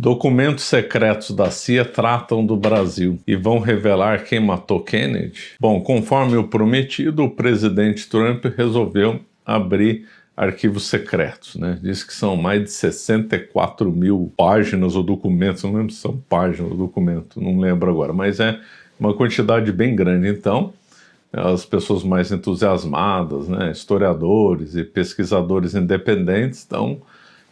Documentos secretos da CIA tratam do Brasil e vão revelar quem matou Kennedy? Bom, conforme o prometido, o presidente Trump resolveu abrir arquivos secretos, né? Diz que são mais de 64 mil páginas ou documentos, não lembro se são páginas ou documento, não lembro agora, mas é uma quantidade bem grande. Então, as pessoas mais entusiasmadas, né, historiadores e pesquisadores independentes,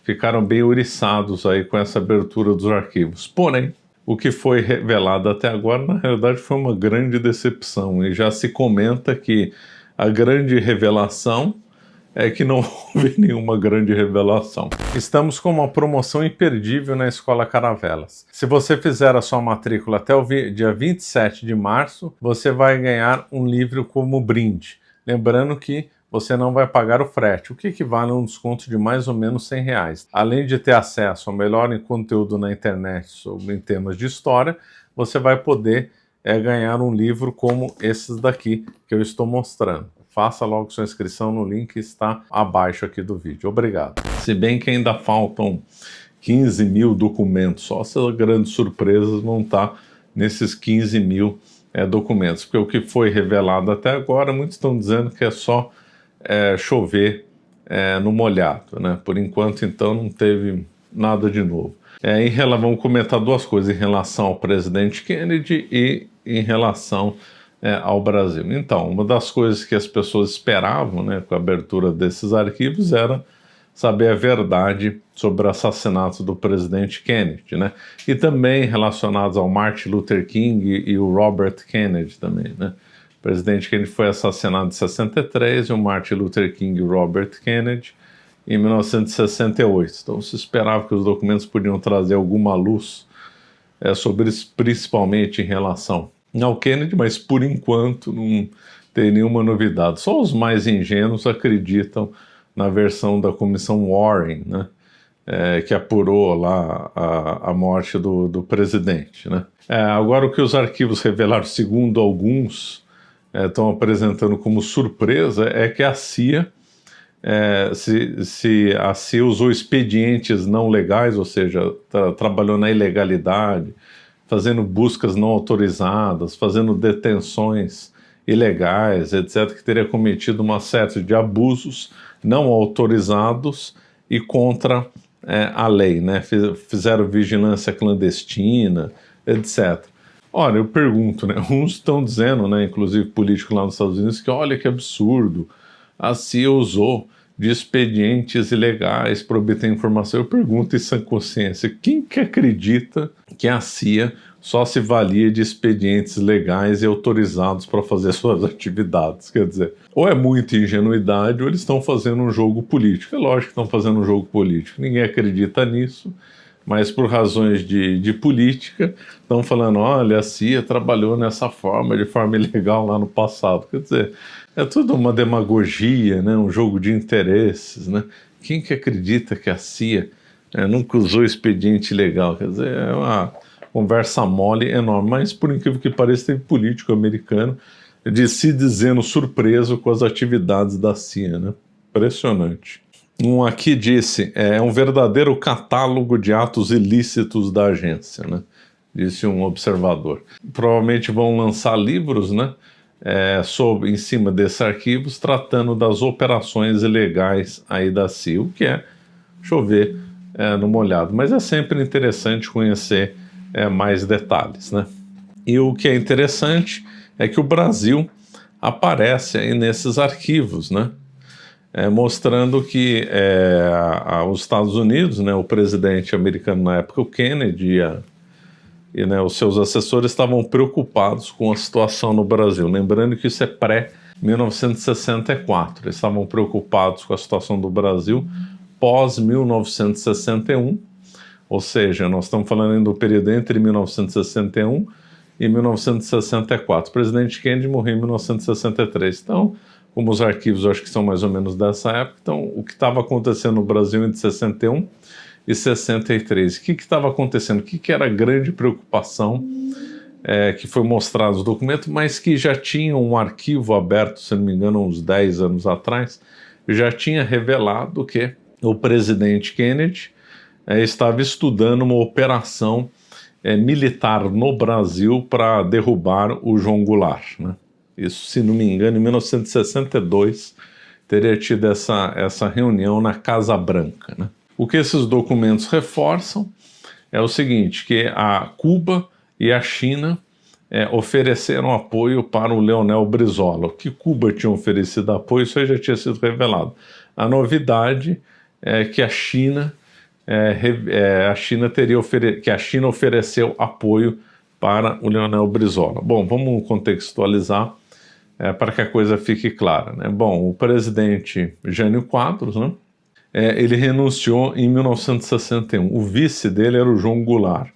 ficaram bem ouriçados aí com essa abertura dos arquivos. Porém, o que foi revelado até agora, na realidade, foi uma grande decepção, e já se comenta que a grande revelação é que não houve nenhuma grande revelação. Estamos com uma promoção imperdível na Escola Caravelas. Se você fizer a sua matrícula até o dia 27 de março, você vai ganhar um livro como brinde. Lembrando que você não vai pagar o frete, o que equivale a um desconto de mais ou menos R$100. Além de ter acesso ao melhor conteúdo na internet em temas de história, você vai poder ganhar um livro como esses daqui que eu estou mostrando. Faça logo sua inscrição no link que está abaixo aqui do vídeo. Obrigado. Se bem que ainda faltam 15 mil documentos, só essas grandes surpresas vão estar nesses 15 mil documentos, porque o que foi revelado até agora, muitos estão dizendo que é só chover no molhado, né? Por enquanto, então, não teve nada de novo. Vamos comentar duas coisas em relação ao presidente Kennedy e em relação ao Brasil. Então, uma das coisas que as pessoas esperavam, né, com a abertura desses arquivos era saber a verdade sobre o assassinato do presidente Kennedy, né? E também relacionados ao Martin Luther King e o Robert Kennedy também, né? O presidente Kennedy foi assassinado em 63 e o Martin Luther King e o Robert Kennedy em 1968. Então se esperava que os documentos podiam trazer alguma luz sobre isso, principalmente em relação ao Kennedy, mas por enquanto não tem nenhuma novidade. Só os mais ingênuos acreditam na versão da comissão Warren, né? Que apurou lá a morte do presidente, né? Agora, o que os arquivos revelaram, segundo alguns estão apresentando como surpresa, é que a CIA, se a CIA usou expedientes não legais, ou seja, trabalhou na ilegalidade, fazendo buscas não autorizadas, fazendo detenções ilegais, etc., que teria cometido uma série de abusos não autorizados e contra a lei, né? Fizeram vigilância clandestina, etc. Olha, eu pergunto, né? Uns estão dizendo, né, inclusive político lá nos Estados Unidos, que olha que absurdo, a CIA usou de expedientes ilegais para obter informação. Eu pergunto em sã consciência, quem que acredita que a CIA só se valia de expedientes legais e autorizados para fazer suas atividades? Quer dizer, ou é muita ingenuidade ou eles estão fazendo um jogo político. É lógico que estão fazendo um jogo político, ninguém acredita nisso, mas por razões de política estão falando, olha, a CIA trabalhou nessa forma, de forma ilegal lá no passado. Quer dizer, é tudo uma demagogia, né? Um jogo de interesses, né? Quem que acredita que a CIA nunca usou expediente ilegal? Quer dizer, é uma conversa mole enorme, mas por incrível que pareça, teve político americano de se dizendo surpreso com as atividades da CIA, né? Impressionante. Um aqui disse, é um verdadeiro catálogo de atos ilícitos da agência, né? Disse um observador. Provavelmente vão lançar livros, né? Em cima desses arquivos, tratando das operações ilegais aí da CIA, o que é chover no molhado. Mas é sempre interessante conhecer mais detalhes, né? E o que é interessante é que o Brasil aparece aí nesses arquivos, né? Mostrando que os Estados Unidos, né, o presidente americano na época, o Kennedy, e os seus assessores estavam preocupados com a situação no Brasil. Lembrando que isso é pré-1964. Eles estavam preocupados com a situação do Brasil pós-1961, ou seja, nós estamos falando ainda do período entre 1961 e 1964. O presidente Kennedy morreu em 1963. Então, como os arquivos eu acho que são mais ou menos dessa época, então o que estava acontecendo no Brasil entre 61 e 63, o que estava acontecendo, o que era a grande preocupação que foi mostrado nos documentos, mas que já tinha um arquivo aberto, se não me engano, uns 10 anos atrás, já tinha revelado que o presidente Kennedy estava estudando uma operação militar no Brasil para derrubar o João Goulart, né? Isso, se não me engano, em 1962 teria tido essa reunião na Casa Branca, né? O que esses documentos reforçam é o seguinte, que a Cuba e a China ofereceram apoio para o Leonel Brizola. Que Cuba tinha oferecido apoio, isso aí já tinha sido revelado. A novidade é que a China ofereceu apoio para o Leonel Brizola. Bom, vamos contextualizar para que a coisa fique clara, né? Bom, o presidente Jânio Quadros, né, ele renunciou em 1961. O vice dele era o João Goulart,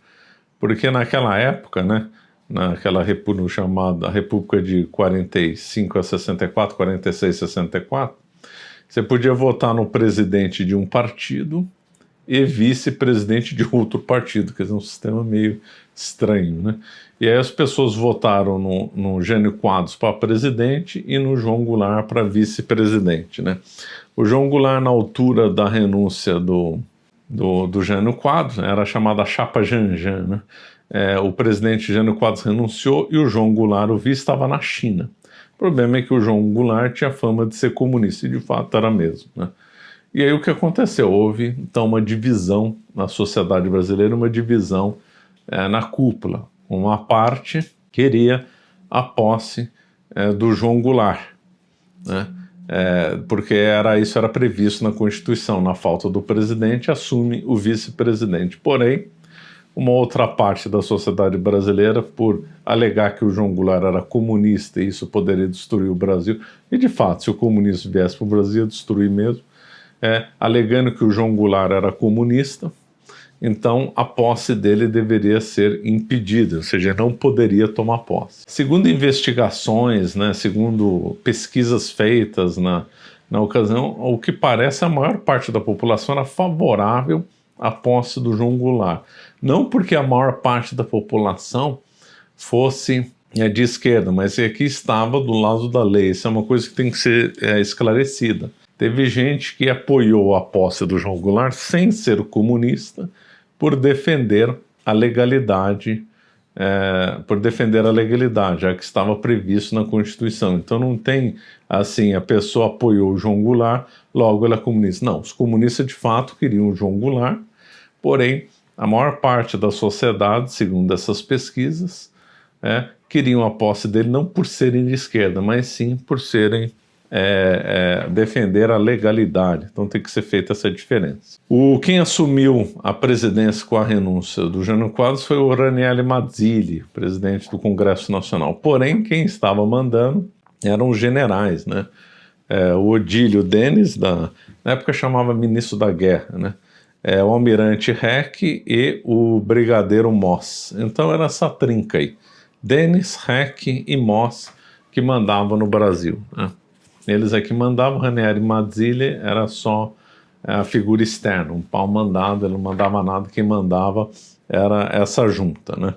porque naquela época, né, naquela república chamada República de 45 a 64, 46 a 64, você podia votar no presidente de um partido e vice-presidente de outro partido, quer dizer, um sistema meio estranho, né? E aí as pessoas votaram no Jânio Quadros para presidente e no João Goulart para vice-presidente, né? O João Goulart, na altura da renúncia do Jânio Quadros, né, era chamada Chapa Janjan, né? O presidente Jânio Quadros renunciou e o João Goulart, o vice, estava na China. O problema é que o João Goulart tinha fama de ser comunista, e de fato era mesmo, né? E aí o que aconteceu? Houve, então, uma divisão na sociedade brasileira, uma divisão na cúpula. Uma parte queria a posse do João Goulart, né? Porque isso era previsto na Constituição. Na falta do presidente, assume o vice-presidente. Porém, uma outra parte da sociedade brasileira, por alegar que o João Goulart era comunista e isso poderia destruir o Brasil, e de fato, se o comunismo viesse para o Brasil, ia destruir mesmo, alegando que o João Goulart era comunista, então a posse dele deveria ser impedida, ou seja, não poderia tomar posse. Segundo investigações, né, segundo pesquisas feitas na ocasião, o que parece a maior parte da população era favorável à posse do João Goulart. Não porque a maior parte da população fosse de esquerda, mas aqui estava do lado da lei. Isso é uma coisa que tem que ser esclarecida. Teve gente que apoiou a posse do João Goulart sem ser comunista, por defender a legalidade, já que estava previsto na Constituição. Então não tem assim, a pessoa apoiou o João Goulart, logo ela é comunista. Não, os comunistas de fato queriam o João Goulart, porém a maior parte da sociedade, segundo essas pesquisas, queriam a posse dele não por serem de esquerda, mas sim por serem defender a legalidade. Então tem que ser feita essa diferença. Quem assumiu a presidência com a renúncia do Jânio Quadros foi o Ranieri Mazzilli, presidente do Congresso Nacional. Porém, quem estava mandando eram os generais, né? O Odílio Denis, na época chamava ministro da guerra, né? O almirante Heck e o brigadeiro Moss. Então era essa trinca aí, Denis, Heck e Moss, que mandavam no Brasil, né? Eles aqui mandavam. Ranieri Mazzilli era só a figura externa, um pau mandado, ele não mandava nada, quem mandava era essa junta, né?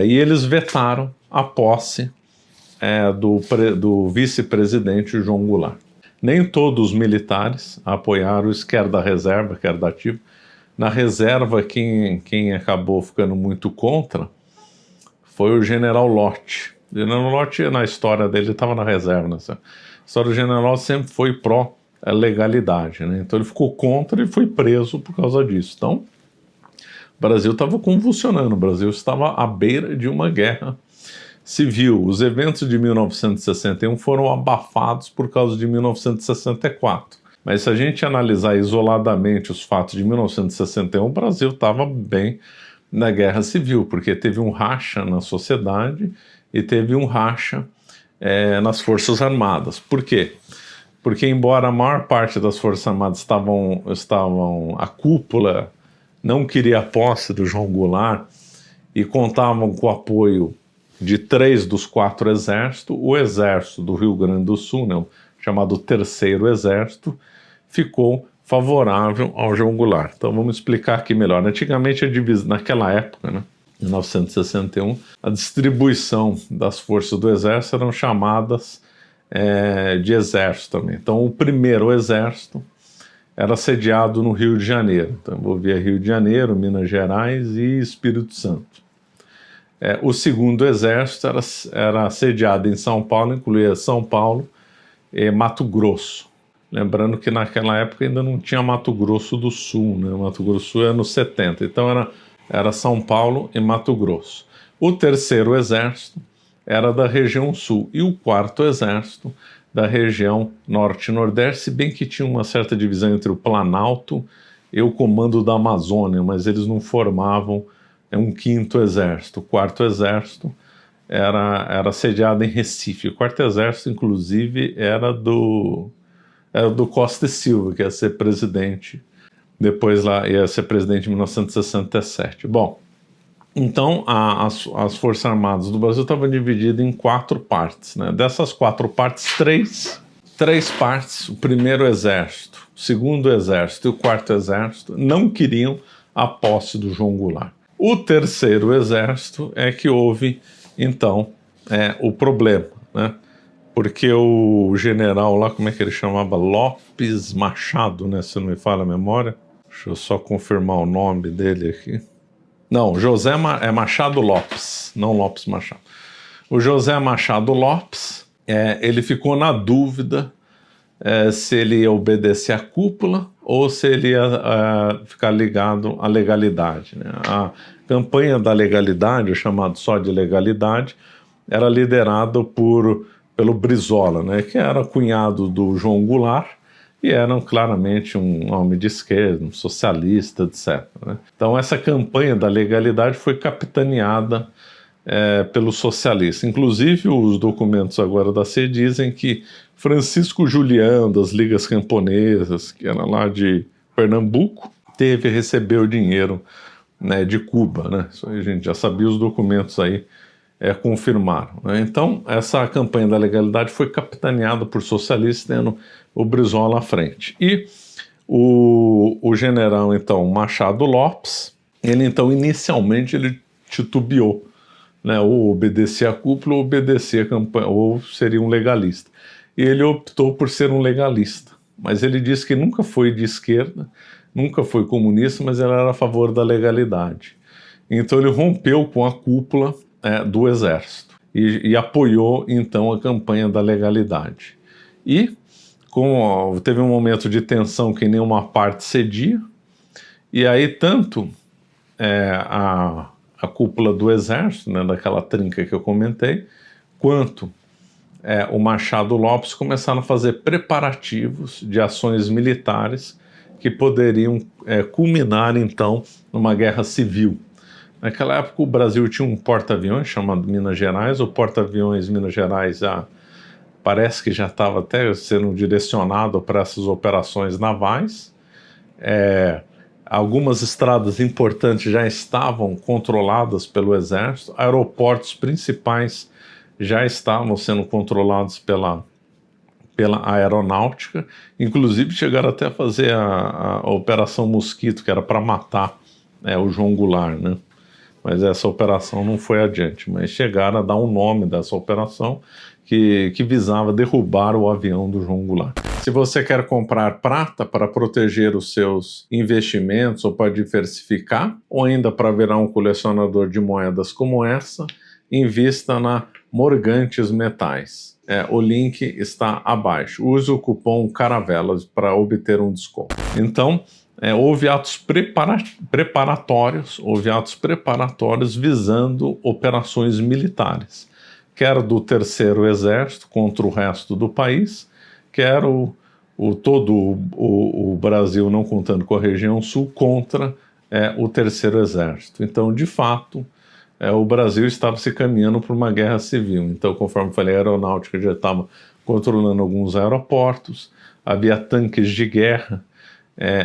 E eles vetaram a posse do vice-presidente João Goulart. Nem todos os militares apoiaram isso, quer da reserva, quer da ativa. Na reserva, quem acabou ficando muito contra foi o general Lott. O general Lott, na história dele, estava na reserva, né? A história do general sempre foi pró-legalidade, né? Então ele ficou contra e foi preso por causa disso. Então, o Brasil estava convulsionando, o Brasil estava à beira de uma guerra civil. Os eventos de 1961 foram abafados por causa de 1964. Mas se a gente analisar isoladamente os fatos de 1961, o Brasil estava bem na guerra civil, porque teve um racha na sociedade e teve um racha nas Forças Armadas. Por quê? Porque embora a maior parte das Forças Armadas a cúpula não queria a posse do João Goulart e contavam com o apoio de 3 dos 4 exércitos, o exército do Rio Grande do Sul, né, chamado Terceiro Exército, ficou favorável ao João Goulart. Então vamos explicar aqui melhor. Antigamente, naquela época, né, em 1961, a distribuição das forças do exército eram chamadas de exército também. Então o primeiro exército era sediado no Rio de Janeiro. Então envolvia Rio de Janeiro, Minas Gerais e Espírito Santo. O segundo exército era sediado em São Paulo, incluía São Paulo e Mato Grosso. Lembrando que naquela época ainda não tinha Mato Grosso do Sul, né? Mato Grosso do Sul era nos 70, então era São Paulo e Mato Grosso. O terceiro exército era da região sul e o quarto exército da região norte e nordeste, se bem que tinha uma certa divisão entre o Planalto e o Comando da Amazônia, mas eles não formavam um quinto exército. O quarto exército era sediado em Recife. O quarto exército, inclusive, era do Costa e Silva, que ia ser presidente, depois lá ia ser presidente em 1967. Bom, então as Forças Armadas do Brasil estavam divididas em 4 partes, né? Dessas 4 partes, três partes, o primeiro exército, o segundo exército e o quarto exército, não queriam a posse do João Goulart. O terceiro exército é que houve, então, o problema, né? Porque o general lá, como é que ele chamava? Lopes Machado, né? Se não me falha a memória. Deixa eu só confirmar o nome dele aqui. Não, José Machado Lopes, não Lopes Machado. O José Machado Lopes, ele ficou na dúvida se ele ia obedecer à cúpula ou se ele ia ficar ligado à legalidade, né? A campanha da legalidade, o chamado só de legalidade, era liderado pelo Brizola, né, que era cunhado do João Goulart e era claramente um homem de esquerda, um socialista, etc., né? Então essa campanha da legalidade foi capitaneada pelos socialistas. Inclusive os documentos agora da CE dizem que Francisco Julião, das Ligas Camponesas, que era lá de Pernambuco, recebeu dinheiro, né, de Cuba, né? Isso aí a gente já sabia, os documentos aí confirmaram, né? Então essa campanha da legalidade foi capitaneada por socialistas, tendo o Brizola à frente. E o general, então, Machado Lopes, ele então inicialmente ele titubeou, né, ou obedecer a cúpula ou obedecer a campanha, ou seria um legalista. E ele optou por ser um legalista, mas ele disse que nunca foi de esquerda, nunca foi comunista, mas ele era a favor da legalidade. Então ele rompeu com a cúpula do exército e apoiou então a campanha da legalidade. E teve um momento de tensão que nenhuma parte cedia, e aí tanto a cúpula do exército, né, daquela trinca que eu comentei, quanto o Machado Lopes começaram a fazer preparativos de ações militares que poderiam culminar então numa guerra civil. Naquela época o Brasil tinha um porta-aviões chamado Minas Gerais. O porta-aviões Minas Gerais parece que já estava até sendo direcionado para essas operações navais. Algumas estradas importantes já estavam controladas pelo exército, aeroportos principais já estavam sendo controlados pela aeronáutica, inclusive chegaram até a fazer a Operação Mosquito, que era para matar o João Goulart, né? Mas essa operação não foi adiante, mas chegaram a dar um nome dessa operação que visava derrubar o avião do João Goulart. Se você quer comprar prata para proteger os seus investimentos ou para diversificar, ou ainda para virar um colecionador de moedas como essa, invista na Morgantes Metais. O link está abaixo. Use o cupom CARAVELAS para obter um desconto. Então, houve atos preparatórios visando operações militares, quer do terceiro exército contra o resto do país, quer todo o Brasil, não contando com a região sul, contra o terceiro exército. Então, de fato, o Brasil estava se caminhando para uma guerra civil. Então, conforme falei, a aeronáutica já estava controlando alguns aeroportos, havia tanques de guerra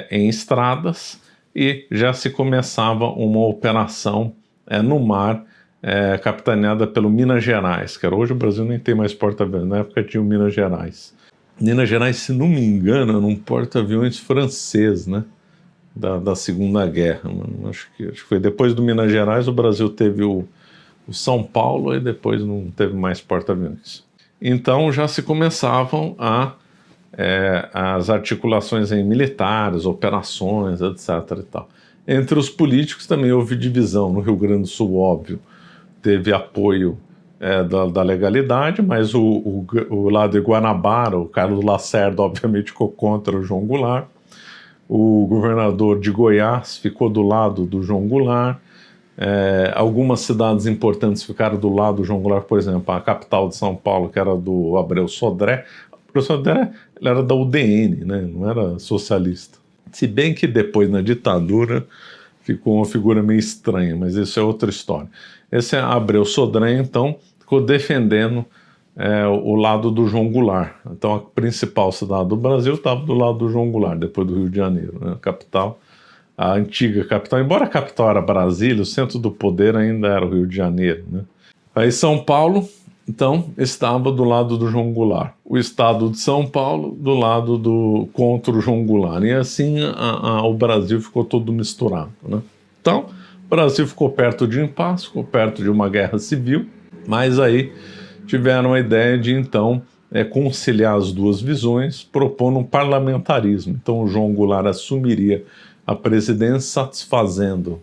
em estradas e já se começava uma operação no mar capitaneada pelo Minas Gerais, que hoje o Brasil nem tem mais porta-aviões, na época tinha o Minas Gerais. Minas Gerais, se não me engano, era um porta-aviões francês, né, da Segunda Guerra. Acho que foi depois do Minas Gerais, o Brasil teve o São Paulo e depois não teve mais porta-aviões. Então já se começavam a as articulações em militares, operações, etc. E tal. Entre os políticos também houve divisão. No Rio Grande do Sul, óbvio, teve apoio da legalidade, mas o lado de Guanabara, o Carlos Lacerda, obviamente, ficou contra o João Goulart. O governador de Goiás ficou do lado do João Goulart. Algumas cidades importantes ficaram do lado do João Goulart, por exemplo, a capital de São Paulo, que era do Abreu Sodré. O Abreu Sodré, ele era da UDN, né? Não era socialista. Se bem que depois, na ditadura, ficou uma figura meio estranha, mas isso é outra história. Esse Abreu Sodré, então, ficou defendendo o lado do João Goulart. Então, a principal cidade do Brasil estava do lado do João Goulart, depois do Rio de Janeiro, né? A capital, a antiga capital. Embora a capital era Brasília, o centro do poder ainda era o Rio de Janeiro, né? Aí São Paulo, então, estava do lado do João Goulart. O estado de São Paulo do lado contra o João Goulart. E assim o Brasil ficou todo misturado, né? Então, o Brasil ficou perto de impasse, ficou perto de uma guerra civil, mas aí tiveram a ideia de, então, conciliar as duas visões, propondo um parlamentarismo. Então, o João Goulart assumiria a presidência satisfazendo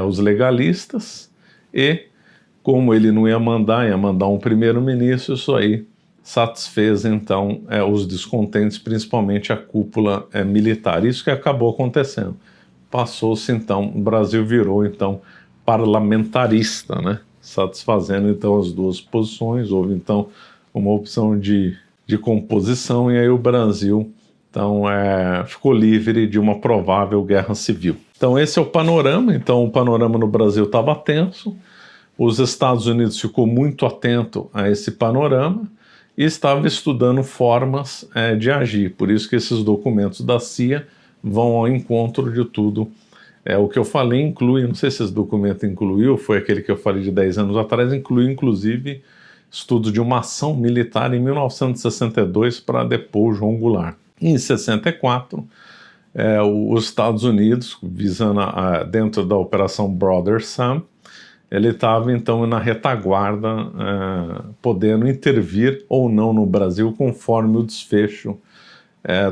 os legalistas e, como ele não ia mandar um primeiro-ministro, isso aí satisfez, então, os descontentes, principalmente a cúpula militar. Isso que acabou acontecendo. Passou-se, então, o Brasil virou, então, parlamentarista, né? Satisfazendo, então, as duas posições. Houve, então, uma opção de composição, e aí o Brasil, então, ficou livre de uma provável guerra civil. Então, esse é o panorama. Então, o panorama no Brasil estava tenso. Os Estados Unidos ficou muito atento a esse panorama e estava estudando formas de agir. Por isso que esses documentos da CIA vão ao encontro de tudo. O que eu falei inclui, não sei se esse documento incluiu, foi aquele que eu falei de 10 anos atrás, inclui inclusive estudo de uma ação militar em 1962 para depor o João Goulart. Em 64, os Estados Unidos, visando dentro da Operação Brother Sam, ele estava então na retaguarda, podendo intervir ou não no Brasil conforme o desfecho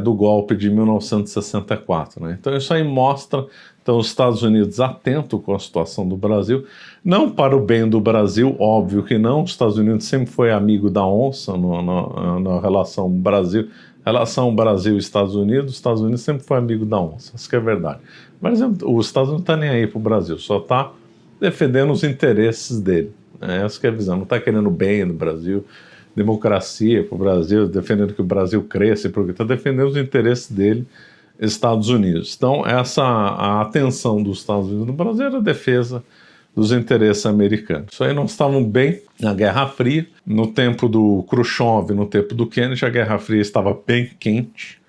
do golpe de 1964. Né? Então isso aí mostra então, os Estados Unidos atentos com a situação do Brasil, não para o bem do Brasil, óbvio que não. Os Estados Unidos sempre foi amigo da onça na relação Brasil-Estados Unidos. Os Estados Unidos sempre foi amigo da onça, isso que é verdade. Mas os Estados Unidos não estão nem aí para o Brasil, só está defendendo os interesses dele. Essa que é a visão, não está querendo o bem do Brasil, democracia para o Brasil, defendendo que o Brasil cresça, porque está defendendo os interesses dele, Estados Unidos. Então, a atenção dos Estados Unidos no Brasil era a defesa dos interesses americanos. Isso aí nós estávamos bem na Guerra Fria. No tempo do Khrushchev, no tempo do Kennedy, a Guerra Fria estava bem quente.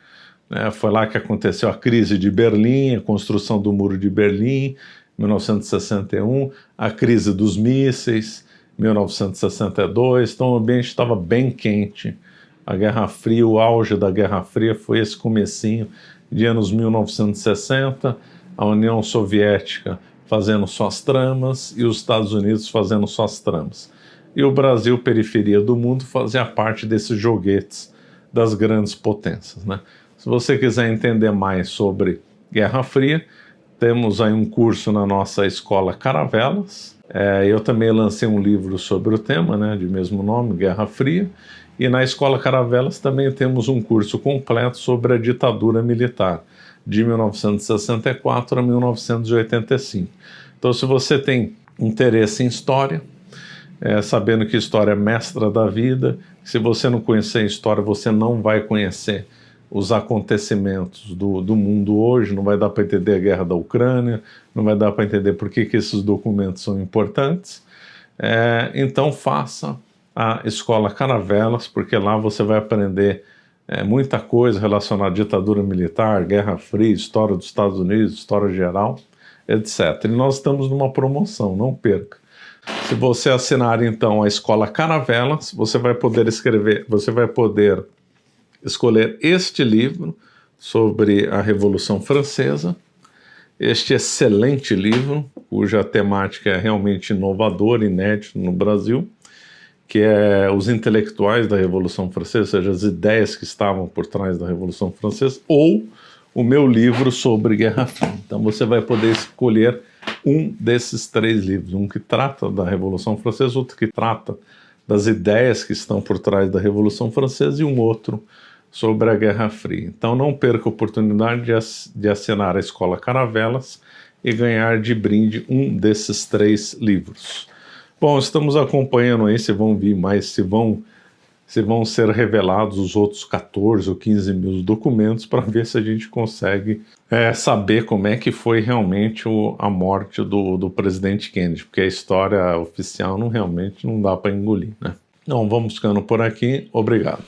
Foi lá que aconteceu a crise de Berlim, a construção do Muro de Berlim, 1961, a crise dos mísseis, 1962. Então, o ambiente estava bem quente. A Guerra Fria, o auge da Guerra Fria foi esse comecinho de anos 1960, a União Soviética fazendo suas tramas e os Estados Unidos fazendo suas tramas. E o Brasil, periferia do mundo, fazia parte desses joguetes das grandes potências, né? Se você quiser entender mais sobre Guerra Fria, temos aí um curso na nossa escola Caravelas. Eu também lancei um livro sobre o tema, né, de mesmo nome, Guerra Fria. E na Escola Caravelas também temos um curso completo sobre a ditadura militar, de 1964 a 1985. Então, se você tem interesse em história, sabendo que história é mestra da vida, se você não conhecer a história, você não vai conhecer os acontecimentos do mundo hoje, não vai dar para entender a guerra da Ucrânia, não vai dar para entender por que esses documentos são importantes. Então, faça a Escola Caravelas, porque lá você vai aprender muita coisa relacionada à ditadura militar, Guerra Fria, história dos Estados Unidos, história geral, etc. E nós estamos numa promoção, não perca. Se você assinar então a Escola Caravelas, você vai poder escolher este livro sobre a Revolução Francesa, este excelente livro, cuja temática é realmente inovadora, inédito no Brasil, que é Os Intelectuais da Revolução Francesa, ou seja, as ideias que estavam por trás da Revolução Francesa, ou o meu livro sobre Guerra Fria. Então você vai poder escolher um desses 3 livros, um que trata da Revolução Francesa, outro que trata das ideias que estão por trás da Revolução Francesa e um outro sobre a Guerra Fria. Então não perca a oportunidade de assinar a Escola Caravelas e ganhar de brinde um desses 3 livros. Bom, estamos acompanhando aí se vão vir mais, se vão ser revelados os outros 14 ou 15 mil documentos para ver se a gente consegue saber como é que foi realmente a morte do presidente Kennedy, porque a história oficial realmente não dá para engolir, né? Então vamos ficando por aqui. Obrigado.